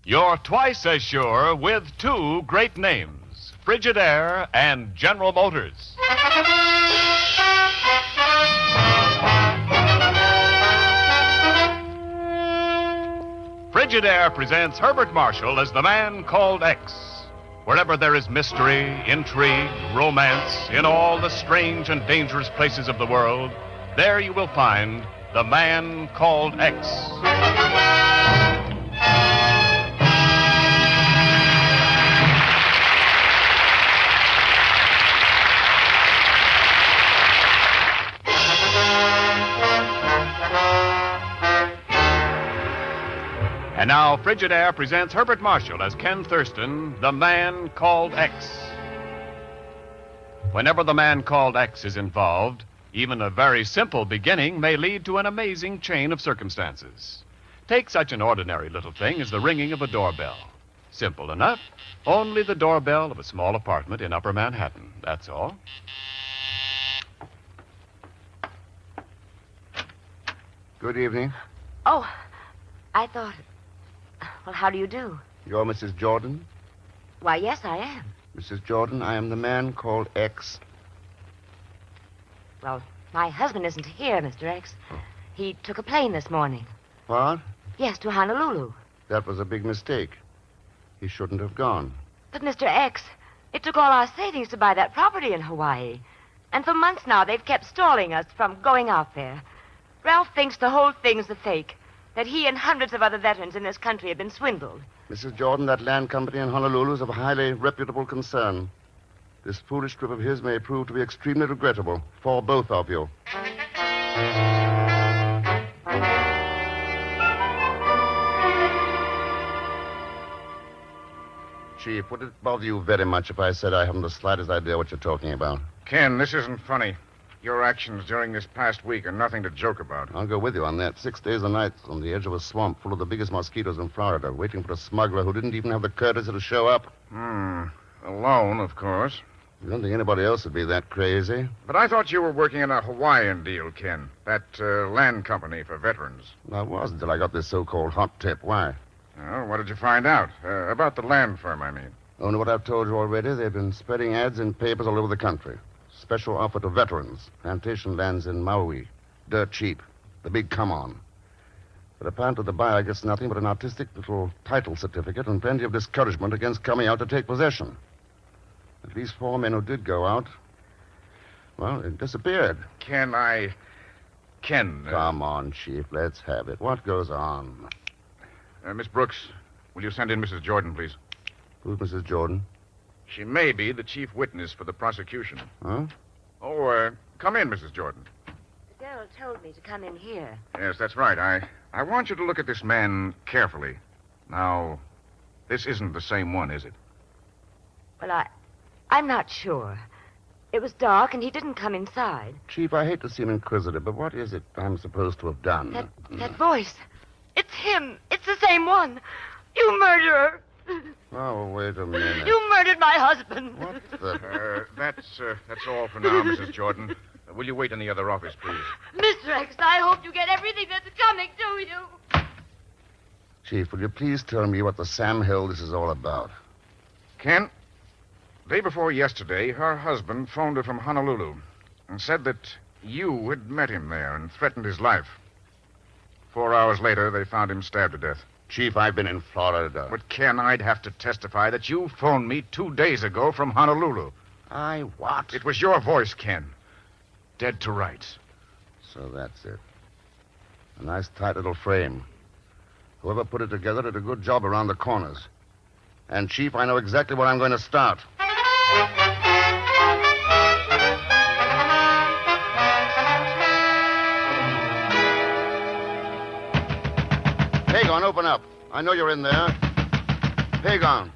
You're twice as sure with two great names, Frigidaire and General Motors. Frigidaire presents Herbert Marshall as the man called X. Wherever there is mystery, intrigue, romance, in all the strange and dangerous places of the world, there you will find the man called X. And now, Frigidaire presents Herbert Marshall as Ken Thurston, the man called X. Whenever the man called X is involved, even a very simple beginning may lead to an amazing chain of circumstances. Take such an ordinary little thing as the ringing of a doorbell. Simple enough. Only the doorbell of a small apartment in Upper Manhattan, that's all. Good evening. Oh, I thought... Well, how do you do? You're Mrs. Jordan? Why, yes, I am. Mrs. Jordan, I am the man called X. Well, my husband isn't here, Mr. X. He took a plane this morning. What? Yes, to Honolulu. That was a big mistake. He shouldn't have gone. But, Mr. X, it took all our savings to buy that property in Hawaii. And for months now, they've kept stalling us from going out there. Ralph thinks the whole thing's a fake, that he and hundreds of other veterans in this country have been swindled. Mrs. Jordan, that land company in Honolulu is of highly reputable concern. This foolish trip of his may prove to be extremely regrettable for both of you. Chief, would it bother you very much if I said I haven't the slightest idea what you're talking about? Ken, this isn't funny. Your actions during this past week are nothing to joke about. I'll go with you on that. 6 days and nights on the edge of a swamp full of the biggest mosquitoes in Florida, waiting for a smuggler who didn't even have the courtesy to show up. Alone, of course. I don't think anybody else would be that crazy. But I thought you were working in a Hawaiian deal, Ken. That land company for veterans. I was until I got this so-called hot tip. Why? Oh, what did you find out? About the land firm, I mean. Only what I've told you already. They've been spreading ads in papers all over the country. Special offer to veterans. Plantation lands in Maui. Dirt cheap. The big come-on. But apparently the buyer gets nothing but an artistic little title certificate and plenty of discouragement against coming out to take possession. At least 4 men who did go out, well, they disappeared. Ken... Come on, Chief. Let's have it. What goes on? Miss Brooks, will you send in Mrs. Jordan, please? Who's Mrs. Jordan? She may be the chief witness for the prosecution. Huh? Oh, come in, Mrs. Jordan. The girl told me to come in here. Yes, that's right. I want you to look at this man carefully. Now, this isn't the same one, is it? Well, I'm not sure. It was dark, and he didn't come inside. Chief, I hate to seem inquisitive, but what is it I'm supposed to have done? That voice. It's him. It's the same one. You murderer. Oh, wait a minute. You murdered my husband. What the... That's all for now, Mrs. Jordan. Will you wait in the other office, please? Mr. X, I hope you get everything that's coming to you. Chief, will you please tell me what the Sam Hill this is all about? Ken, day before yesterday, her husband phoned her from Honolulu and said that you had met him there and threatened his life. 4 hours later, they found him stabbed to death. Chief, I've been in Florida. But, Ken, I'd have to testify that you phoned me 2 days ago from Honolulu. I what? It was your voice, Ken. Dead to rights. So that's it. A nice tight little frame. Whoever put it together did a good job around the corners. And, Chief, I know exactly where I'm going to start. Pagon, open up. I know you're in there. Pagon.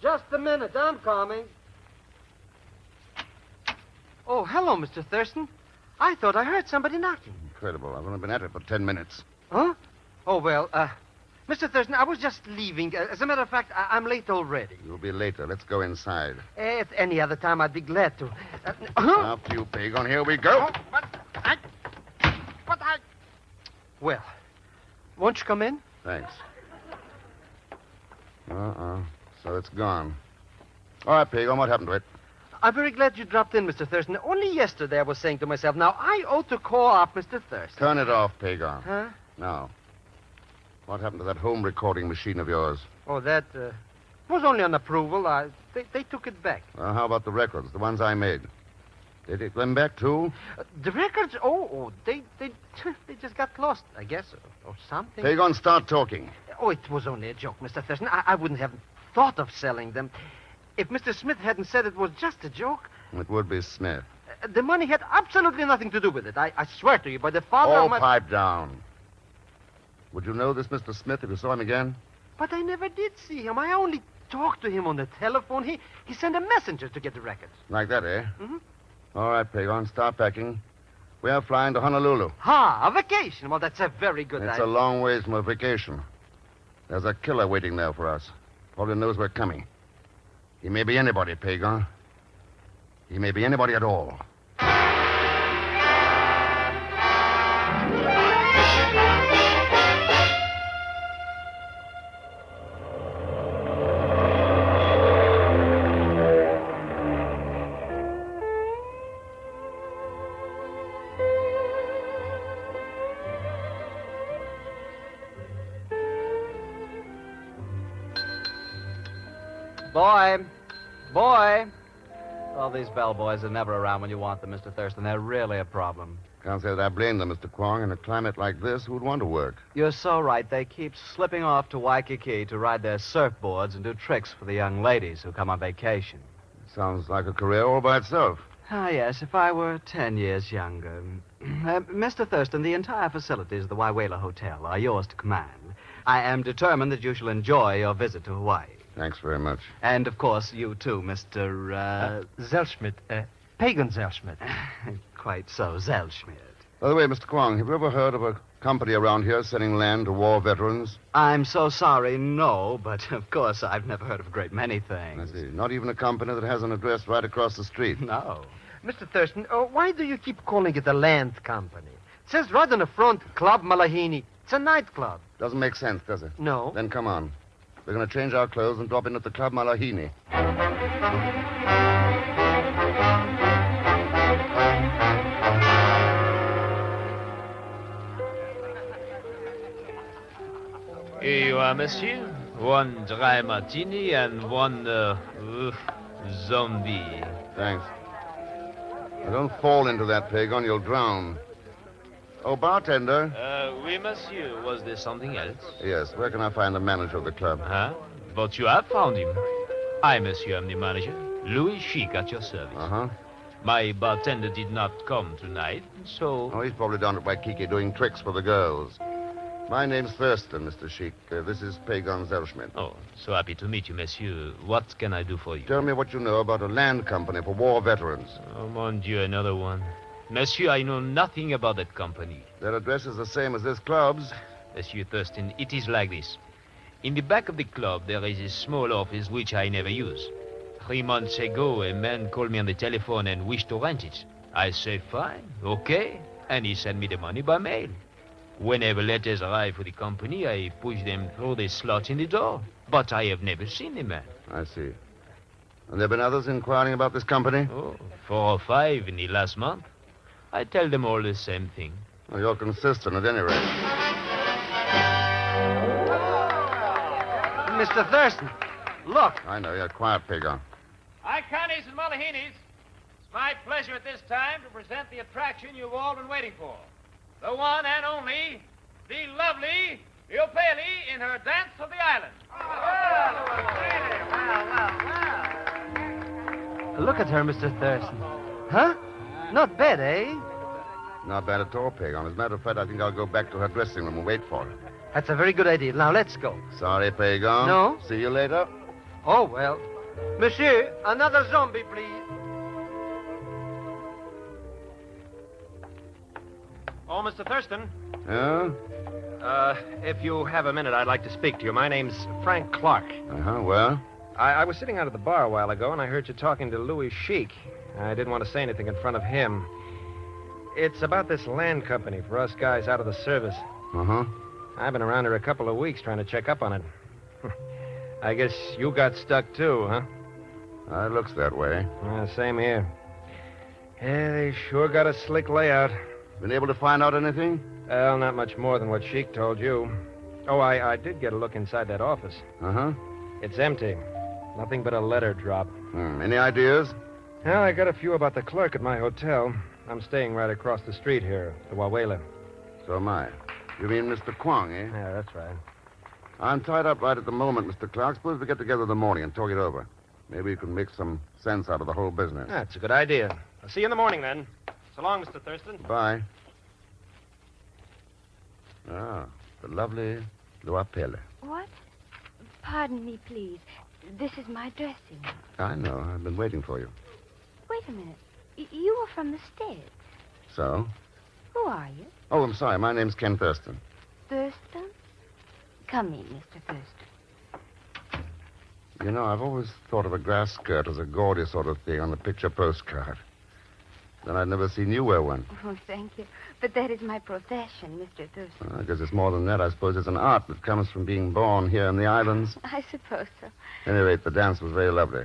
Just a minute. I'm coming. Oh, hello, Mr. Thurston. I thought I heard somebody knocking. Incredible. I've only been at it for 10 minutes. Huh? Oh, well, Mr. Thurston, I was just leaving. As a matter of fact, I'm late already. You'll be later. Let's go inside. At any other time, I'd be glad to. After you, Pagon. Here we go. Well, won't you come in? Thanks. So it's gone. All right, Pagon, what happened to it? I'm very glad you dropped in, Mr. Thurston. Only yesterday I was saying to myself, now I ought to call up Mr. Thurston. Turn it off, Pagon. Huh? Now, what happened to that home recording machine of yours? Oh, that was only on approval. They took it back. Well, how about the records, the ones I made? They take them back, too? The records? They just got lost, I guess, or something. Pagon, start talking. Oh, it was only a joke, Mr. Thurston. I wouldn't have thought of selling them. If Mr. Smith hadn't said it was just a joke... It would be Smith. The money had absolutely nothing to do with it. I swear to you, by the father All of my... pipe down. Would you know this Mr. Smith if you saw him again? But I never did see him. I only talked to him on the telephone. He sent a messenger to get the records. Like that, eh? Mm-hmm. All right, Pagon, start packing. We are flying to Honolulu. A vacation. Well, that's a very good It's idea. a long ways from a vacation. There's a killer waiting there for us. Probably knows we're coming. He may be anybody, Pagon. He may be anybody at all. Boy. All these bellboys are never around when you want them, Mr. Thurston. They're really a problem. Can't say that I blame them, Mr. Kwong. In a climate like this, who'd want to work? You're so right. They keep slipping off to Waikiki to ride their surfboards and do tricks for the young ladies who come on vacation. Sounds like a career all by itself. Ah, yes, if I were 10 years younger. Mr. Thurston, the entire facilities of the Waiwela Hotel are yours to command. I am determined that you shall enjoy your visit to Hawaii. Thanks very much. And, of course, you too, Mr. Zellschmidt. Pagan Zellschmidt. Quite so, Zellschmidt. By the way, Mr. Kwong, have you ever heard of a company around here selling land to war veterans? I'm so sorry, no, but, of course, I've never heard of a great many I things. see. Not even a company that has an address right across the street. No. Mr. Thurston, why do you keep calling it a land company? It says right on the front, Club Malahini. It's a nightclub. Doesn't make sense, does it? No. Then come on. We're going to change our clothes and drop in at the Club Malahini. Here you are, monsieur. One dry martini and one, zombie. Thanks. Now, don't fall into that, Pagon. You'll drown. Oh, bartender. Oui, monsieur. Was there something else? Yes, where can I find the manager of the club? Huh? But you have found him. I, monsieur, am the manager. Louis Chic at your service. Uh-huh. My bartender did not come tonight, so... Oh, he's probably down at Waikiki doing tricks for the girls. My name's Thurston, Mr. Chic. This is Pagan Zellschmidt. Oh, so happy to meet you, monsieur. What can I do for you? Tell me what you know about a land company for war veterans. Oh, mon Dieu, another one. Monsieur, I know nothing about that company. Their address is the same as this club's. Monsieur Thurston, it is like this. In the back of the club, there is a small office which I never use. 3 months ago, a man called me on the telephone and wished to rent it. I say, fine, okay. And he sent me the money by mail. Whenever letters arrive for the company, I push them through the slot in the door. But I have never seen the man. I see. And there have been others inquiring about this company? Oh, 4 or 5 in the last month. I tell them all the same thing. Well, you're consistent at any rate. Mr. Thurston, look. I know. You're quiet, Pagan. Hi, Connies and Malahinis. It's my pleasure at this time to present the attraction you've all been waiting for. The one and only, the lovely Iopeli in her Dance of the Island. Look at her, Mr. Thurston. Huh? Not bad, eh? Not bad at all, Pagan. As a matter of fact, I think I'll go back to her dressing room and wait for her. That's a very good idea. Now, let's go. Sorry, Pagan. No? See you later. Oh, well. Monsieur, another zombie, please. Oh, Mr. Thurston. Yeah? If you have a minute, I'd like to speak to you. My name's Frank Clark. Uh-huh. Well? I was sitting out at the bar a while ago, and I heard you talking to Louis Chic. I didn't want to say anything in front of him. It's about this land company for us guys out of the service. Uh-huh. I've been around here a couple of weeks trying to check up on it. I guess you got stuck too, huh? It looks that way. Same here. Yeah, they sure got a slick layout. Been able to find out anything? Well, not much more than what Sheik told you. Oh, I did get a look inside that office. Uh-huh. It's empty. Nothing but a letter drop. Any ideas? Well, I got a few about the clerk at my hotel. I'm staying right across the street here, the Wawela. So am I. You mean Mr. Kwong, eh? Yeah, that's right. I'm tied up right at the moment, Mr. Clark. Suppose we get together in the morning and talk it over. Maybe you can make some sense out of the whole business. That's a good idea. I'll see you in the morning, then. So long, Mr. Thurston. Bye. Ah, the lovely Luapele. What? Pardon me, please. This is my dressing. I know. I've been waiting for you. Wait a minute. You were from the States. So? Who are you? Oh, I'm sorry. My name's Ken Thurston. Thurston? Come in, Mr. Thurston. You know, I've always thought of a grass skirt as a gaudy sort of thing on the picture postcard. Then I'd never seen you wear one. Oh, thank you. But that is my profession, Mr. Thurston. I guess it's more than that. I suppose it's an art that comes from being born here in the islands. I suppose so. At any rate, the dance was very lovely.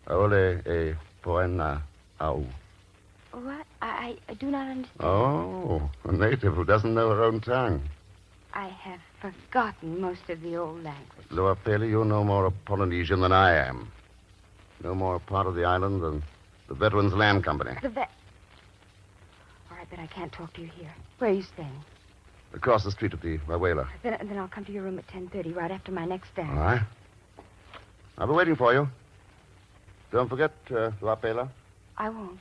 Ole e poena au. What? I do not understand. Oh, a native who doesn't know her own tongue. I have forgotten most of the old language. Luapele, you're no more a Polynesian than I am. No more a part of the island than the Veterans Land Company. All right, but I can't talk to you here. Where are you staying? Across the street at the Wawela. Then I'll come to your room at 10:30, right after my next dance. All right. I'll be waiting for you. Don't forget, Luapele. I won't.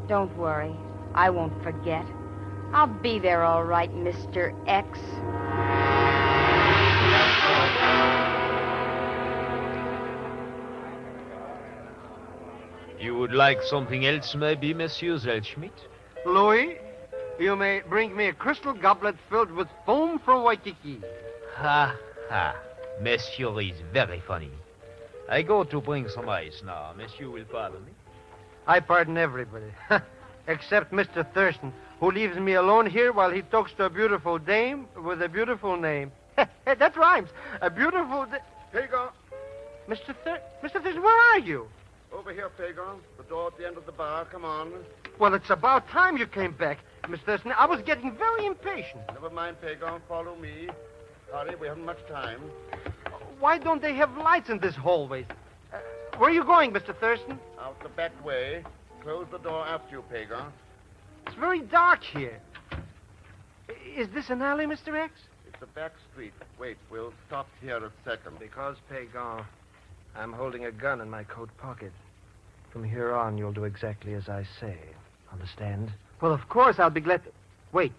Don't worry. I won't forget. I'll be there all right, Mr. X. You would like something else, maybe, Monsieur Zellschmidt? Louis, you may bring me a crystal goblet filled with foam from Waikiki. Ha, ha. Monsieur is very funny. I go to bring some ice now. Monsieur will pardon me. I pardon everybody, except Mr. Thurston, who leaves me alone here while he talks to a beautiful dame with a beautiful name. That rhymes. A beautiful Pagon. Mr. Thurston, where are you? Over here, Pagon. The door at the end of the bar. Come on. Well, it's about time you came back, Mr. Thurston. I was getting very impatient. Never mind, Pagon. Follow me. Hurry, we haven't much time. Why don't they have lights in this hallway? Where are you going, Mr. Thurston? Out the back way. Close the door after you, Pagon. It's very dark here. Is this an alley, Mr. X? It's a back street. Wait, we'll stop here a second. Because, Pagan, I'm holding a gun in my coat pocket. From here on, you'll do exactly as I say. Understand? Well, of course, I'll be glad to... Wait.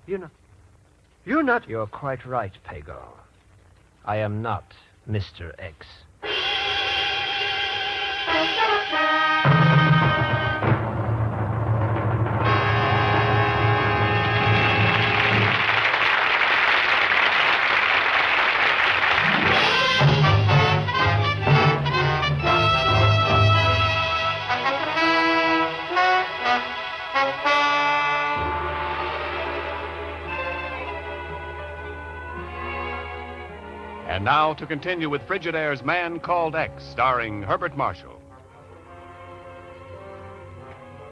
You're not... You're quite right, Pagan. I am not Mr. X. And now to continue with Frigidaire's Man Called X, starring Herbert Marshall.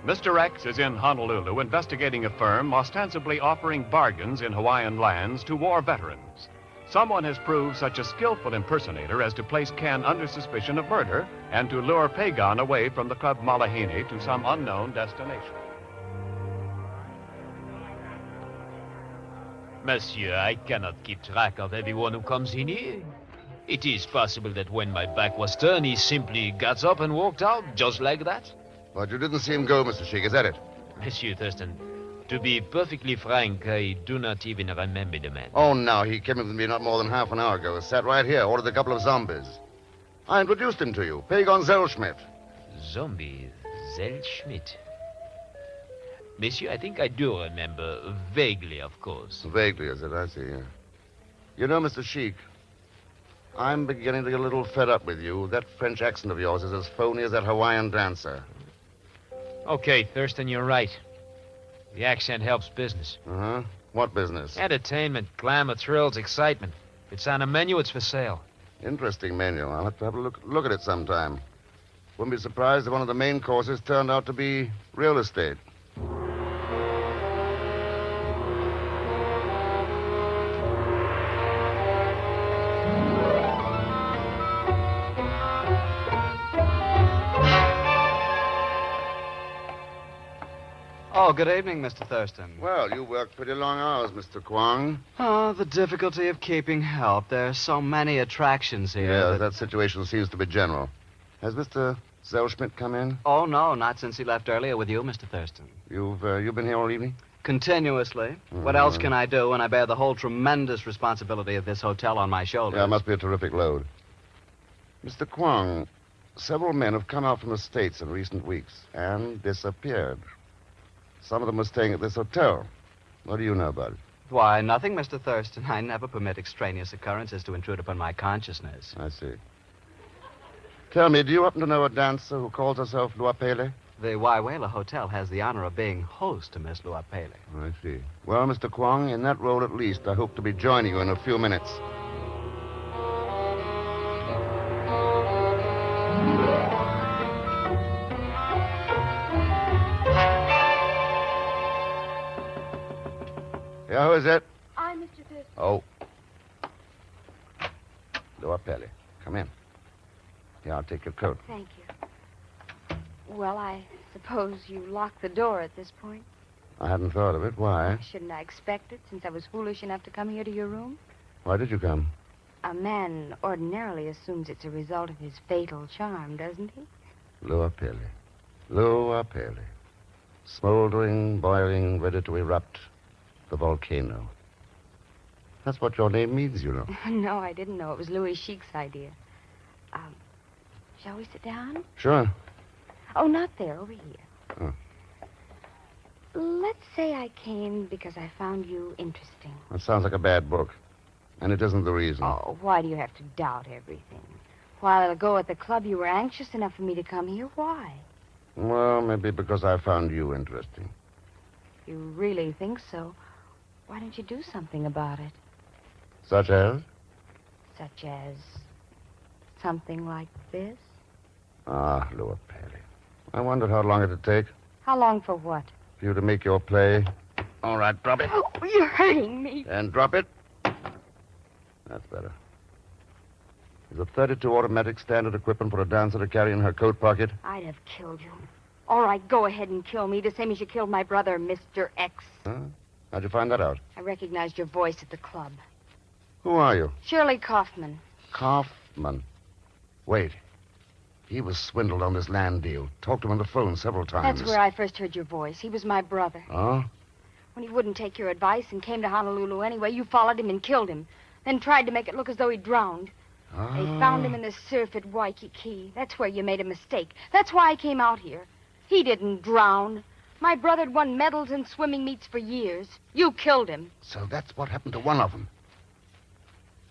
Mr. X is in Honolulu investigating a firm ostensibly offering bargains in Hawaiian lands to war veterans. Someone has proved such a skillful impersonator as to place Ken under suspicion of murder and to lure Pagan away from the Club Malahini to some unknown destination. Monsieur, I cannot keep track of everyone who comes in here. It is possible that when my back was turned, he simply got up and walked out, just like that. But you didn't see him go, Mr. Sheik, is that it? Monsieur Thurston, to be perfectly frank, I do not even remember the man. Oh, no, he came in with me not more than half an hour ago. Sat right here, ordered a couple of zombies. I introduced him to you, Pagan Zellschmidt. Zombie Zellschmidt. Monsieur, I think I do remember. Vaguely, of course. Vaguely, is it? I see, yeah. You know, Mr. Sheik, I'm beginning to get a little fed up with you. That French accent of yours is as phony as that Hawaiian dancer. Okay, Thurston, you're right. The accent helps business. Uh-huh. What business? Entertainment, glamour, thrills, excitement. If it's on a menu, it's for sale. Interesting menu. I'll have to have a look at it sometime. Wouldn't be surprised if one of the main courses turned out to be real estate. Oh, good evening, Mr. Thurston. Well, you work pretty long hours, Mr. Kwong. Oh, the difficulty of keeping help. There are so many attractions here. Yeah, that situation seems to be general. Has Mr. Zellschmidt come in? Oh, no, not since he left earlier with you, Mr. Thurston. You've been here all evening? Continuously. What else can I do when I bear the whole tremendous responsibility of this hotel on my shoulders? Yeah, it must be a terrific load. Mr. Kwong, several men have come out from the States in recent weeks and disappeared. Some of them were staying at this hotel. What do you know about it? Why, nothing, Mr. Thurston. I never permit extraneous occurrences to intrude upon my consciousness. I see. Tell me, do you happen to know a dancer who calls herself Lua Pele? The Waiwela Hotel has the honor of being host to Miss Lua Pele. I see. Well, Mr. Kwong, in that role at least, I hope to be joining you in a few minutes. Yeah, who is it? I'm Mr. Thurston. Oh. Lua Pele, come in. Yeah, I'll take your coat. Thank you. Well, I suppose you locked the door at this point. I hadn't thought of it. Why? Shouldn't I expect it, since I was foolish enough to come here to your room? Why did you come? A man ordinarily assumes it's a result of his fatal charm, doesn't he? Lua Pele. Lua Pele. Smoldering, boiling, ready to erupt. The volcano. That's what your name means, you know. No, I didn't know. It was Louis Chic's idea. Shall we sit down? Sure. Oh, not there, over here. Oh. Let's say I came because I found you interesting. That sounds like a bad book. And it isn't the reason. Oh, why do you have to doubt everything? While ago at the club, you were anxious enough for me to come here. Why? Well, maybe because I found you interesting. You really think so? Why don't you do something about it? Such as? Such as something like this? Ah, Lua Pele. I wondered how long it'd take How long for what? for you to make your play. All right, drop it. Oh, you're hurting me. And drop it. That's better. Is a .32 automatic standard equipment for a dancer to carry in her coat pocket? I'd have killed you. All right, go ahead and kill me, the same as you killed my brother, Mr. X. Huh? How'd you find that out? I recognized your voice at the club. Who are you? Shirley Kaufman. Kaufman. Wait. He was swindled on this land deal. Talked to him on the phone several times. That's where I first heard your voice. He was my brother. Oh? When he wouldn't take your advice and came to Honolulu anyway, you followed him and killed him. Then tried to make it look as though he drowned. Oh. They found him in the surf at Waikiki. That's where you made a mistake. That's why I came out here. He didn't drown. My brother had won medals in swimming meets for years. You killed him. So that's what happened to one of them.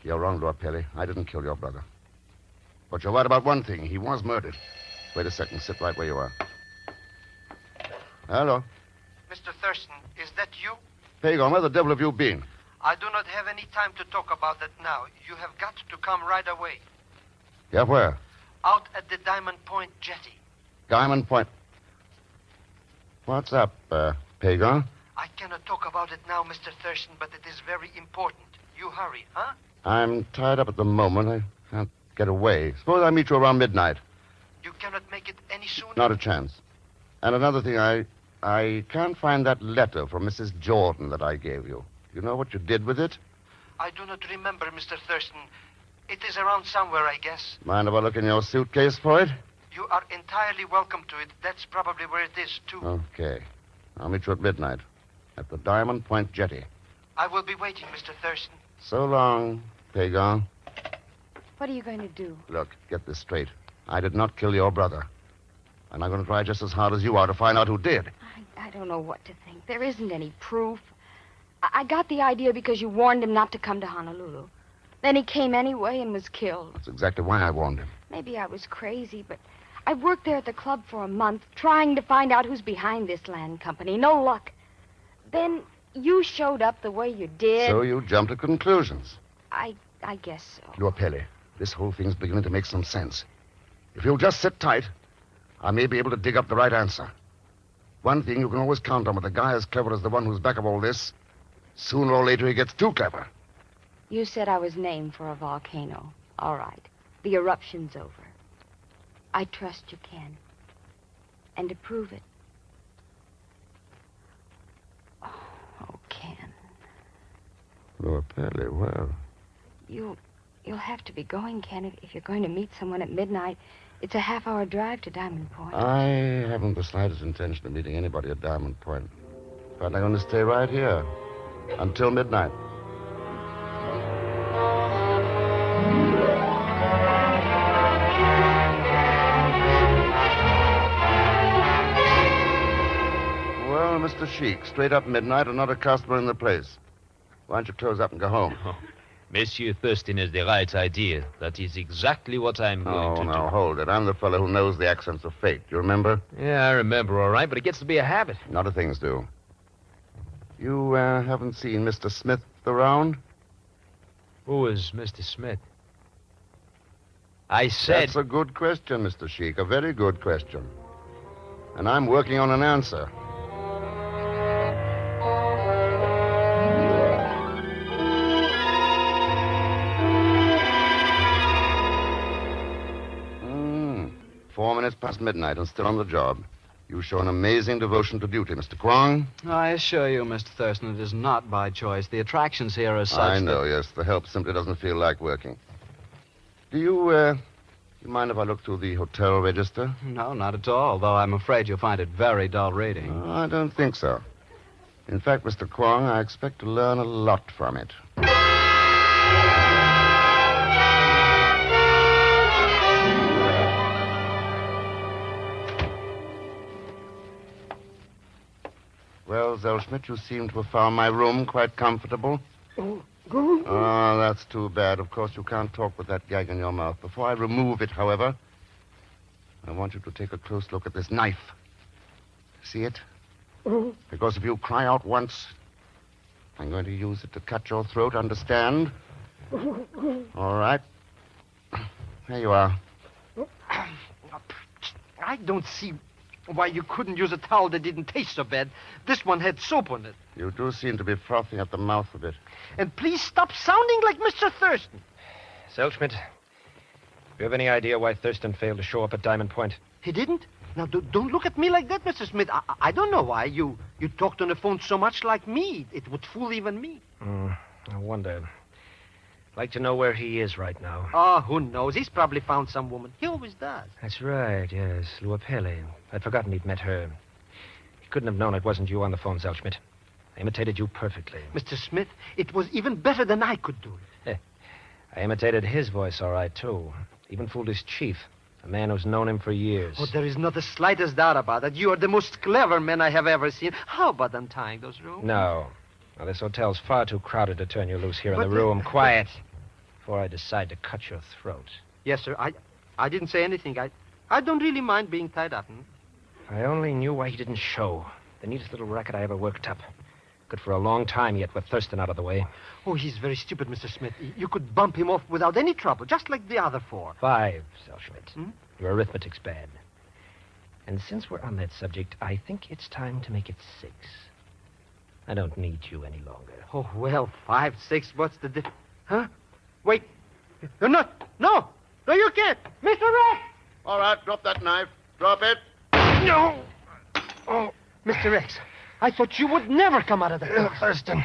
You're wrong, Lua Pele. I didn't kill your brother. But you're right about one thing. He was murdered. Wait a second. Sit right where you are. Hello. Mr. Thurston, is that you? Pagon, where the devil have you been? I do not have any time to talk about that now. You have got to come right away. Yeah, where? Out at the Diamond Point jetty. Diamond Point. What's up, Pagon? I cannot talk about it now, Mr. Thurston, but it is very important. You hurry, huh? I'm tied up at the moment. I can't get away. Suppose I meet you around midnight. You cannot make it any sooner? Not a chance. And another thing, I can't find that letter from Mrs. Jordan that I gave you. You know what you did with it? I do not remember, Mr. Thurston. It is around somewhere, I guess. Mind if I look in your suitcase for it? You are entirely welcome to it. That's probably where it is, too. Okay. I'll meet you at midnight at the Diamond Point jetty. I will be waiting, Mr. Thurston. So long, Pagon. What are you going to do? Look, get this straight. I did not kill your brother. And I'm going to try just as hard as you are to find out who did. I don't know what to think. There isn't any proof. I got the idea because you warned him not to come to Honolulu. Then he came anyway and was killed. That's exactly why I warned him. Maybe I was crazy, but I worked there at the club for a month trying to find out who's behind this land company. No luck. Then you showed up the way you did. So you jumped to conclusions. I I guess so. Luapele, this whole thing's beginning to make some sense. If you'll just sit tight, I may be able to dig up the right answer. One thing you can always count on with a guy as clever as the one who's back of all this, sooner or later he gets too clever. You said I was named for a volcano. All right. The eruption's over. I trust you, Ken. And to prove it. Oh, Ken. Luapele, well. You'll have to be going, Ken, if you're going to meet someone at midnight. It's a half-hour drive to Diamond Point. I haven't the slightest intention of meeting anybody at Diamond Point. But I'm going to stay right here until midnight. Well, Mr. Sheik, straight up midnight and not a customer in the place. Why don't you close up and go home? Oh, Monsieur Thurston has the right idea. That is exactly what I'm going to do. No, hold it. I'm the fellow who knows the accents of fate. You remember? Yeah, I remember all right, but it gets to be a habit. Not a things do. You haven't seen Mr. Smith around? Who is Mr. Smith? I said... That's a good question, Mr. Sheik. A very good question. And I'm working on an answer. Four minutes past midnight and still on the job. You show an amazing devotion to duty, Mr. Kwong. I assure you, Mr. Thurston, it is not by choice. The attractions here are such I know, yes. The help simply doesn't feel like working. Do you mind if I look through the hotel register? No, not at all, though I'm afraid you'll find it very dull reading. Oh, I don't think so. In fact, Mr. Kwong, I expect to learn a lot from it. Well, Zellschmidt, you seem to have found my room quite comfortable. Oh, that's too bad. Of course, you can't talk with that gag in your mouth. Before I remove it, however, I want you to take a close look at this knife. See it? Because if you cry out once, I'm going to use it to cut your throat, understand? All right. There you are. I don't see why you couldn't use a towel that didn't taste so bad. This one had soap on it. You do seem to be frothing at the mouth a bit. And please stop sounding like Mr. Thurston. Selschmidt, do you have any idea why Thurston failed to show up at Diamond Point? He didn't? Now, don't look at me like that, Mr. Smith. I don't know why. You talked on the phone so much like me. It would fool even me. I wonder. I'd like to know where he is right now. Oh, who knows? He's probably found some woman. He always does. That's right, yes. Luapele. I'd forgotten he'd met her. He couldn't have known it wasn't you on the phone, Selschmidt. I imitated you perfectly. Mr. Smith, it was even better than I could do it. I imitated his voice all right, too. Even fooled his chief, a man who's known him for years. Oh, there is not the slightest doubt about it. You are the most clever man I have ever seen. How about untying those ropes? No. Now, this hotel's far too crowded to turn you loose here in But the room. Quiet. Before I decide to cut your throat. Yes, sir. I didn't say anything. I don't really mind being tied up. I only knew why he didn't show. The neatest little racket I ever worked up. Good for a long time yet with Thurston out of the way. Oh, he's very stupid, Mr. Smith. You could bump him off without any trouble, just like the other four. 5, Selschmidt. Your arithmetic's bad. And since we're on that subject, I think it's time to make it 6. I don't need you any longer. Oh, well, 5, 6, what's the difference? Huh? Wait. No, you can't. Mr. Rex! All right, drop that knife. Drop it. No! Oh, Mr. Rex, I thought you would never come out of that. Thurston,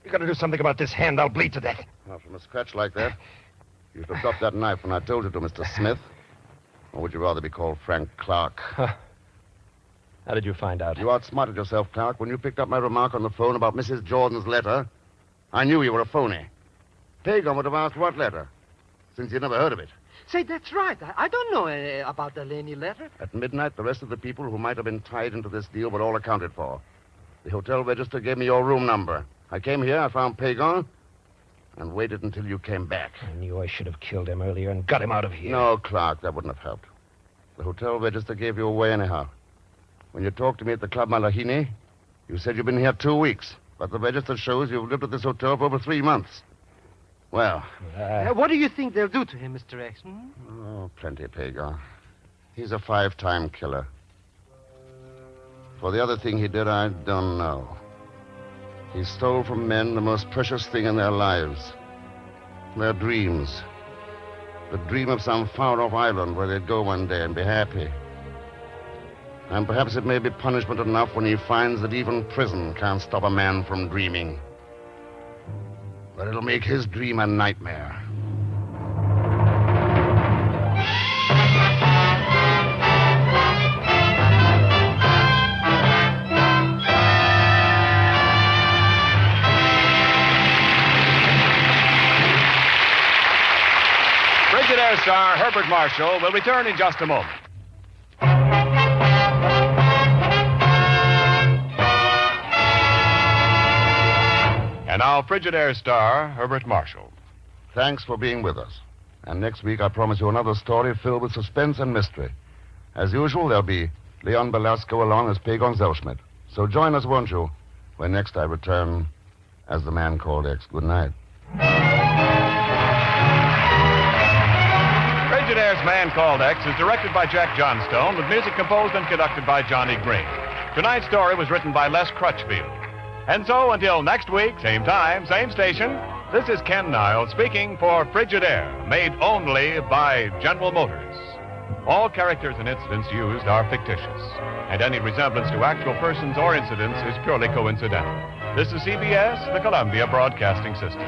you gotta do something about this hand. I'll bleed to death. Well, from a scratch like that, you should have dropped that knife when I told you to, Mr. Smith. Or would you rather be called Frank Clark? How did you find out? You outsmarted yourself, Clark. When you picked up my remark on the phone about Mrs. Jordan's letter, I knew you were a phony. Pagan would have asked what letter, since you'd never heard of it. Say, that's right. I don't know about the Laney letter. At midnight, the rest of the people who might have been tied into this deal were all accounted for. The hotel register gave me your room number. I came here, I found Pagan, and waited until you came back. I knew I should have killed him earlier and got him out of here. No, Clark, that wouldn't have helped. The hotel register gave you away anyhow. When you talked to me at the Club Malahini, you said you've been here 2 weeks. But the register shows you've lived at this hotel for over 3 months. Well, What do you think they'll do to him, Mr. X? oh, plenty, Pago. He's a 5-time killer. For the other thing he did, I don't know. He stole from men the most precious thing in their lives. Their dreams. The dream of some far-off island where they'd go one day and be happy. And perhaps it may be punishment enough when he finds that even prison can't stop a man from dreaming. But it'll make his dream a nightmare. Frigidaire star Herbert Marshall will return in just a moment. And now, Frigidaire star Herbert Marshall. Thanks for being with us. And next week, I promise you another story filled with suspense and mystery. As usual, there'll be Leon Belasco along as Pagon Zellschmidt. So join us, won't you, when next I return as the man called X. Good night. Frigidaire's Man Called X is directed by Jack Johnstone with music composed and conducted by Johnny Green. Tonight's story was written by Les Crutchfield. And so, until next week, same time, same station, this is Ken Niles speaking for Frigidaire, made only by General Motors. All characters and incidents used are fictitious, and any resemblance to actual persons or incidents is purely coincidental. This is CBS, the Columbia Broadcasting System.